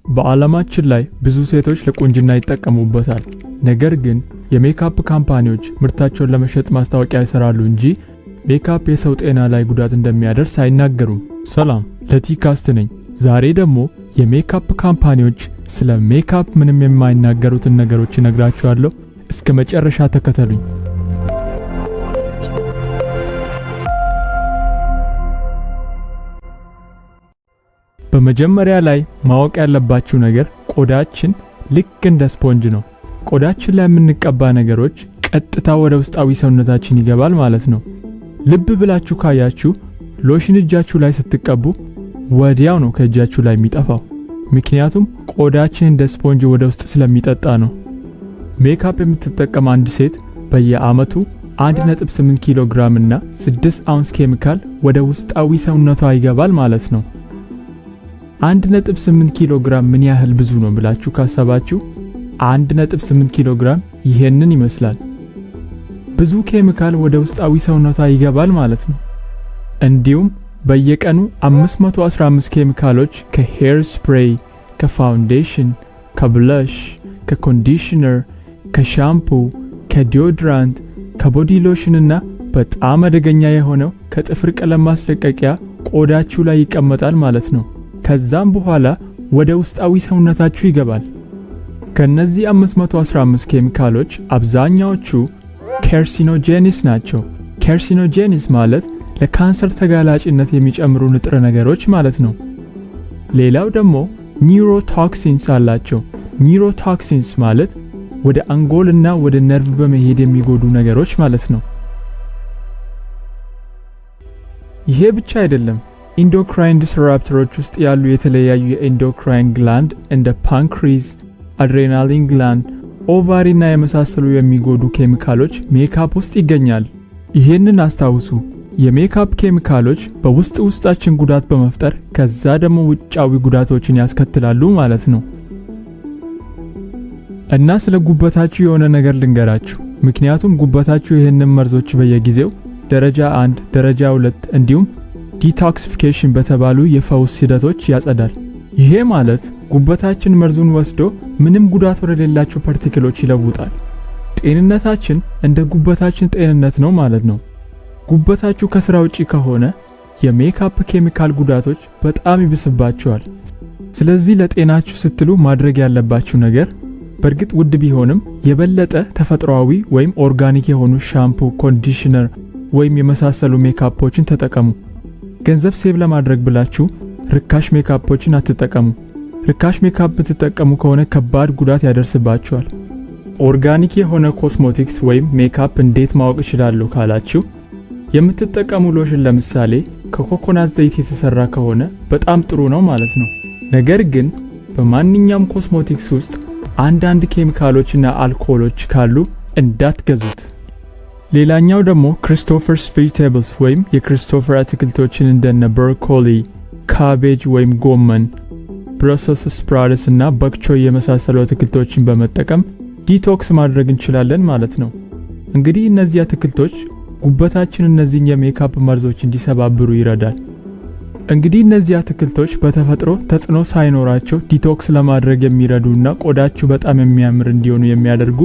በዓለማችን ላይ ብዙ ሴቶች ለቁንጅና ይጠቀሙበታል። ነገር ግን የሜካፕ ካምፓኒዎች ምርታቸውን ለመሸጥ ማስታወቂያ ይሰራሉ እንጂ ሜካፕ የሰው ጤና ላይ ጉዳት እንደሚያደርስ አይናገሩም። ሰላም፣ ለቲካስት ነኝ። ዛሬ ደግሞ የሜካፕ ካምፓኒዎች ስለ ሜካፕ ምንም የማይናገሩትን ነገሮች እነግራችኋለሁ። እስከ መጨረሻ ተከተሉኝ። በመጀመሪያ ላይ ማወቅ ያለባችሁ ነገር ቆዳችን ልክ እንደ ስፖንጅ ነው። ቆዳችን ላይ የምንቀባ ነገሮች ቀጥታ ወደ ውስጣዊ ሰውነታችን ይገባል ማለት ነው። ልብ ብላችሁ ካያችሁ ሎሽን እጃችሁ ላይ ስትቀቡ ወዲያው ነው ከእጃችሁ ላይ የሚጠፋው። ምክንያቱም ቆዳችን እንደ ስፖንጅ ወደ ውስጥ ስለሚጠጣ ነው። ሜካፕ የምትጠቀም አንድ ሴት በየአመቱ 1.8 ኪሎ ግራም እና 6 አውንስ ኬሚካል ወደ ውስጣዊ ሰውነቷ ይገባል ማለት ነው። 1.8 ኪሎ ግራም ምን ያህል ብዙ ነው ብላችሁ ካሰባችሁ 1.8 ኪሎ ግራም ይሄንን ይመስላል። ብዙ ኬሚካል ወደ ውስጣዊ ሰውነቷ ይገባል ማለት ነው። እንዲሁም በየቀኑ 515 ኬሚካሎች ከሄር ስፕሬይ፣ ከፋውንዴሽን፣ ከብለሽ፣ ከኮንዲሽነር፣ ከሻምፑ፣ ከዲዮድራንት፣ ከቦዲ ሎሽን እና በጣም አደገኛ የሆነው ከጥፍር ቀለም ማስለቀቂያ ቆዳችሁ ላይ ይቀመጣል ማለት ነው። ከዛም በኋላ ወደ ውስጣዊ ሰውነታችሁ ይገባል። ከነዚህ 515 ኬሚካሎች አብዛኛዎቹ ካርሲኖጄኒስ ናቸው። ካርሲኖጄኒስ ማለት ለካንሰር ተጋላጭነት የሚጨምሩ ንጥረነገሮች ማለት ነው። ሌላው ደግሞ ኒውሮቶክሲንስ አላቸው። ኒውሮቶክሲንስ ማለት ወደ አንጎልና ወደ ነርቭ በመሄድ የሚጎዱ ነገሮች ማለት ነው። ይሄ ብቻ አይደለም። ኢንዶክራይን ዲስራፕተሮች ውስጥ ያሉ የተለያዩ የኢንዶክራይን ግላንድ እንደ ፓንክሪስ፣ አድሬናሊን ግላንድ፣ ኦቫሪ እና የመሳሰሉ የሚጎዱ ኬሚካሎች ሜካፕ ውስጥ ይገኛል። ይሄንን አስታውሱ። የሜካፕ ኬሚካሎች በውስጣችን ጉዳት በመፍጠር ከዛ ደግሞ ውጫዊ ጉዳቶችን ያስከትላሉ ማለት ነው። እና ስለ ጉበታችሁ የሆነ ነገር ልንገራችሁ። ምክንያቱም ጉበታችሁ ይሄንን መርዞች በየጊዜው ደረጃ 1፣ ደረጃ 2 እንዲሁም ዲቶክሲፊኬሽን በተባሉ የፈውስ ሂደቶች ያጸዳል። ይሄ ማለት ጉበታችን መርዙን ወስዶ ምንም ጉዳት ወደሌላቸው ፓርቲክሎች ይለውጣል። ጤንነታችን እንደ ጉበታችን ጤንነት ነው ማለት ነው። ጉበታችሁ ከስራ ውጪ ከሆነ የሜካፕ ኬሚካል ጉዳቶች በጣም ይብስባችኋል። ስለዚህ ለጤናችሁ ስትሉ ማድረግ ያለባችሁ ነገር በእርግጥ ውድ ቢሆንም የበለጠ ተፈጥሯዊ ወይም ኦርጋኒክ የሆኑ ሻምፑ፣ ኮንዲሽነር ወይም የመሳሰሉ ሜካፖችን ተጠቀሙ። ገንዘብ ሴቭ ለማድረግ ብላችሁ ርካሽ ሜካፖችን አትጠቀሙ። ርካሽ ሜካፕ ብትጠቀሙ ከሆነ ከባድ ጉዳት ያደርስባችኋል። ኦርጋኒክ የሆነ ኮስሜቲክስ ወይም ሜካፕ እንዴት ማወቅ ይችላሉ ካላችሁ የምትጠቀሙ ሎሽን ለምሳሌ ከኮኮናት ዘይት የተሰራ ከሆነ በጣም ጥሩ ነው ማለት ነው። ነገር ግን በማንኛውም ኮስሜቲክስ ውስጥ አንዳንድ ኬሚካሎችና አልኮሎች ካሉ እንዳትገዙት። ሌላኛው ደግሞ ክሪስቶፈርስ ቬጂቴብልስ ወይም የክሪስቶፈር አትክልቶችን እንደነ ብሮኮሊ፣ ካቤጅ ወይም ጎመን፣ ብረሰልስ ስፕራውትስ እና በክቾይ የመሳሰሉ አትክልቶችን በመጠቀም ዲቶክስ ማድረግ እንችላለን ማለት ነው። እንግዲህ እነዚህ አትክልቶች ጉበታችን እነዚህን የሜካፕ መርዞች እንዲሰባብሩ ይረዳል። እንግዲህ እነዚህ አትክልቶች በተፈጥሮ ተጽዕኖ ሳይኖራቸው ዲቶክስ ለማድረግ የሚረዱና ቆዳችሁ በጣም የሚያምር እንዲሆኑ የሚያደርጉ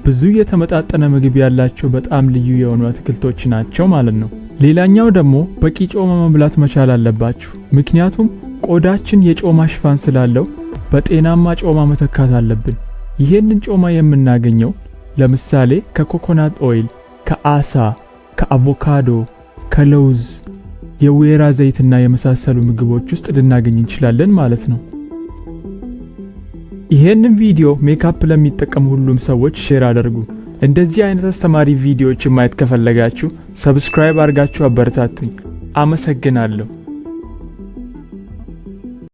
ብዙ የተመጣጠነ ምግብ ያላቸው በጣም ልዩ የሆኑ አትክልቶች ናቸው ማለት ነው። ሌላኛው ደግሞ በቂ ጮማ መብላት መቻል አለባችሁ። ምክንያቱም ቆዳችን የጮማ ሽፋን ስላለው በጤናማ ጮማ መተካት አለብን። ይሄንን ጮማ የምናገኘው ለምሳሌ ከኮኮናት ኦይል፣ ከአሳ፣ ከአቮካዶ፣ ከለውዝ፣ የወይራ ዘይትና የመሳሰሉ ምግቦች ውስጥ ልናገኝ እንችላለን ማለት ነው። ይሄንን ቪዲዮ ሜካፕ ለሚጠቀሙ ሁሉም ሰዎች ሼር አድርጉ። እንደዚህ አይነት አስተማሪ ቪዲዮዎችን ማየት ከፈለጋችሁ ሰብስክራይብ አድርጋችሁ አበረታቱኝ። አመሰግናለሁ።